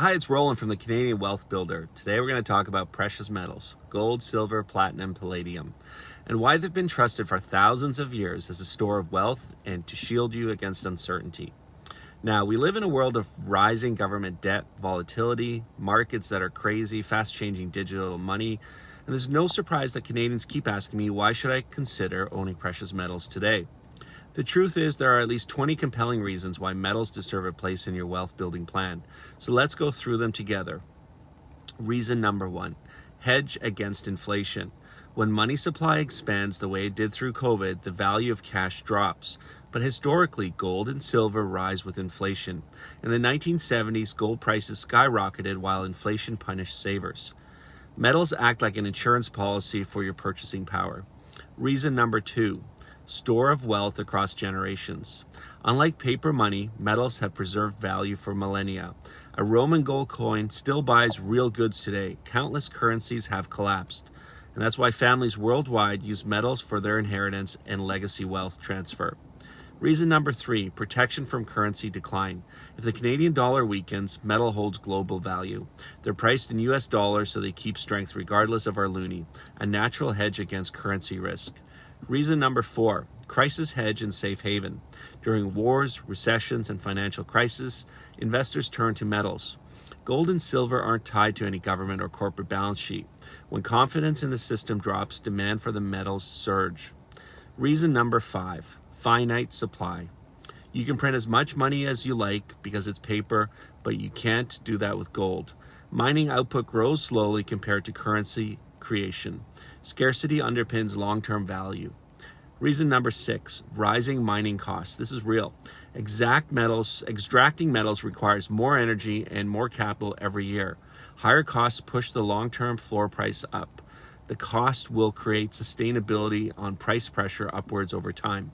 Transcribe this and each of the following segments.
Hi, it's Roland from the Canadian Wealth Builder. Today we're going to talk about precious metals, gold, silver, platinum, palladium, and why they've been trusted for thousands of years as a store of wealth and to shield you against uncertainty. Now, we live in a world of rising government debt, volatility, markets that are crazy, fast-changing digital money, and there's no surprise that Canadians keep asking me, why should I consider owning precious metals today? The truth is there are at least 20 compelling reasons why metals deserve a place in your wealth building plan. So let's go through them together. Reason number 1, hedge against inflation. When money supply expands the way it did through COVID, the value of cash drops. But historically, gold and silver rise with inflation. In the 1970s, gold prices skyrocketed while inflation punished savers. Metals act like an insurance policy for your purchasing power. Reason number 2, store of wealth across generations. Unlike paper money, metals have preserved value for millennia. A Roman gold coin still buys real goods today. Countless currencies have collapsed. And that's why families worldwide use metals for their inheritance and legacy wealth transfer. Reason number 3, protection from currency decline. If the Canadian dollar weakens, metal holds global value. They're priced in US dollars, so they keep strength regardless of our loonie, a natural hedge against currency risk. Reason number 4, crisis hedge and safe haven. During wars, recessions, and financial crises, investors turn to metals. Gold and silver aren't tied to any government or corporate balance sheet. When confidence in the system drops, demand for the metals surge. Reason number 5, finite supply. You can print as much money as you like because it's paper, but you can't do that with gold. Mining output grows slowly compared to currency creation. Scarcity underpins long-term value. Reason number 6, rising mining costs. This is real. Extracting metals requires more energy and more capital every year. Higher costs push the long-term floor price up. The cost will create sustainability on price pressure upwards over time.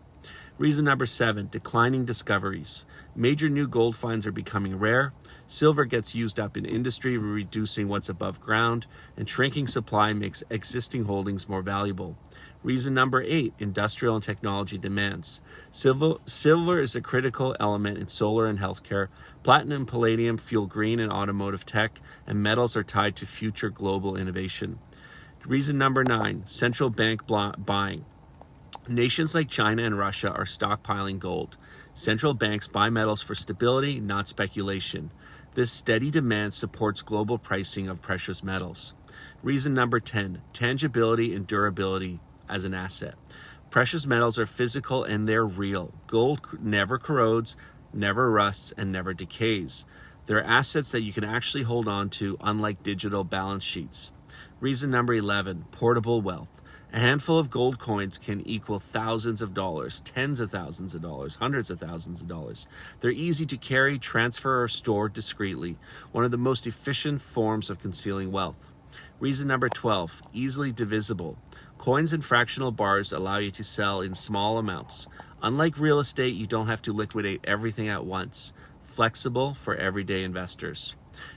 Reason number 7, declining discoveries. Major new gold finds are becoming rare. Silver gets used up in industry, reducing what's above ground, and shrinking supply makes existing holdings more valuable. Reason number 8, industrial and technology demands. Silver is a critical element in solar and healthcare. Platinum and palladium fuel green and automotive tech, and metals are tied to future global innovation. Reason number 9, central bank buying. Nations like China and Russia are stockpiling gold. Central banks buy metals for stability, not speculation. This steady demand supports global pricing of precious metals. Reason number 10, tangibility and durability as an asset. Precious metals are physical and they're real. Gold never corrodes, never rusts, and never decays. They're assets that you can actually hold on to, unlike digital balance sheets. Reason number 11, portable wealth. A handful of gold coins can equal thousands of dollars, tens of thousands of dollars, hundreds of thousands of dollars. They're easy to carry, transfer, or store discreetly, one of the most efficient forms of concealing wealth. Reason number 12, easily divisible. Coins and fractional bars allow you to sell in small amounts. Unlike real estate, you don't have to liquidate everything at once. Flexible for everyday investors.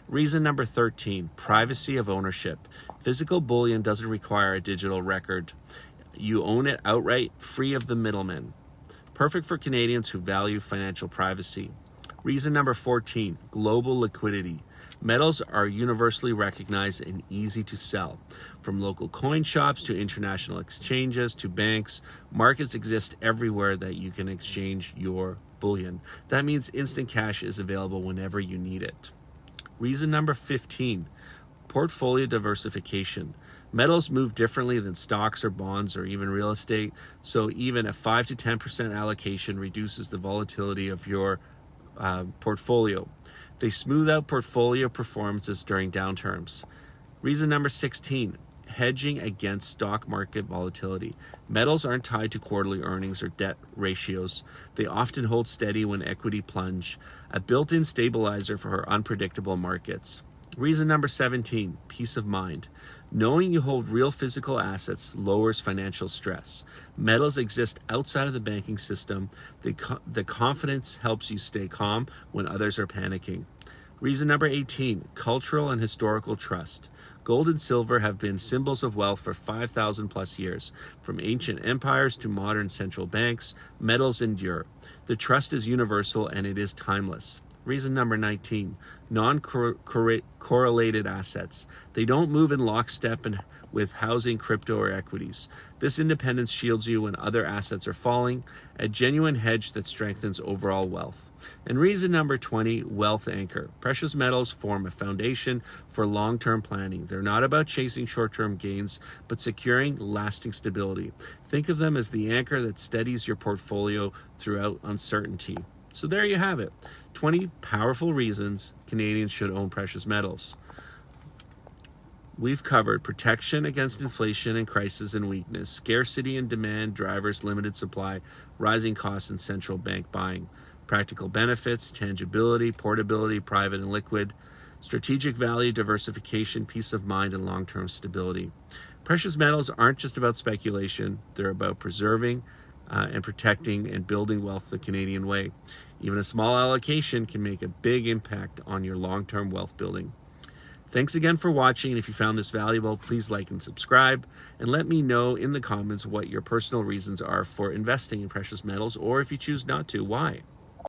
Reason number 13, privacy of ownership. Physical bullion doesn't require a digital record. You own it outright, free of the middlemen. Perfect for Canadians who value financial privacy. Reason number 14, global liquidity. Metals are universally recognized and easy to sell. From local coin shops to international exchanges to banks, markets exist everywhere that you can exchange your bullion. That means instant cash is available whenever you need it. Reason number 15, portfolio diversification. Metals move differently than stocks or bonds or even real estate, so even a 5 to 10% allocation reduces the volatility of your portfolio. They smooth out portfolio performances during downturns. Reason number 16, hedging against stock market volatility. Metals aren't tied to quarterly earnings or debt ratios. They often hold steady when equity plunge, a built-in stabilizer for unpredictable markets. Reason number 17, peace of mind. Knowing you hold real physical assets lowers financial stress. Metals exist outside of the banking system. The confidence helps you stay calm when others are panicking. Reason number 18, cultural and historical trust. Gold and silver have been symbols of wealth for 5,000 plus years. From ancient empires to modern central banks, metals endure. The trust is universal and it is timeless. Reason number 19, non-correlated assets. They don't move in lockstep with housing, crypto, or equities. This independence shields you when other assets are falling, a genuine hedge that strengthens overall wealth. And reason number 20, wealth anchor. Precious metals form a foundation for long-term planning. They're not about chasing short-term gains, but securing lasting stability. Think of them as the anchor that steadies your portfolio throughout uncertainty. So there you have it, 20 powerful reasons Canadians should own precious metals. We've covered protection against inflation and crisis and weakness, scarcity and demand drivers, limited supply, rising costs, and central bank buying, practical benefits, tangibility, portability, private and liquid, strategic value, diversification, peace of mind, and long-term stability. Precious metals aren't just about speculation, they're about preserving and protecting and building wealth the Canadian way. Even a small allocation can make a big impact on your long-term wealth building. Thanks again for watching. If you found this valuable, please like and subscribe, and let me know in the comments what your personal reasons are for investing in precious metals, or if you choose not to, why.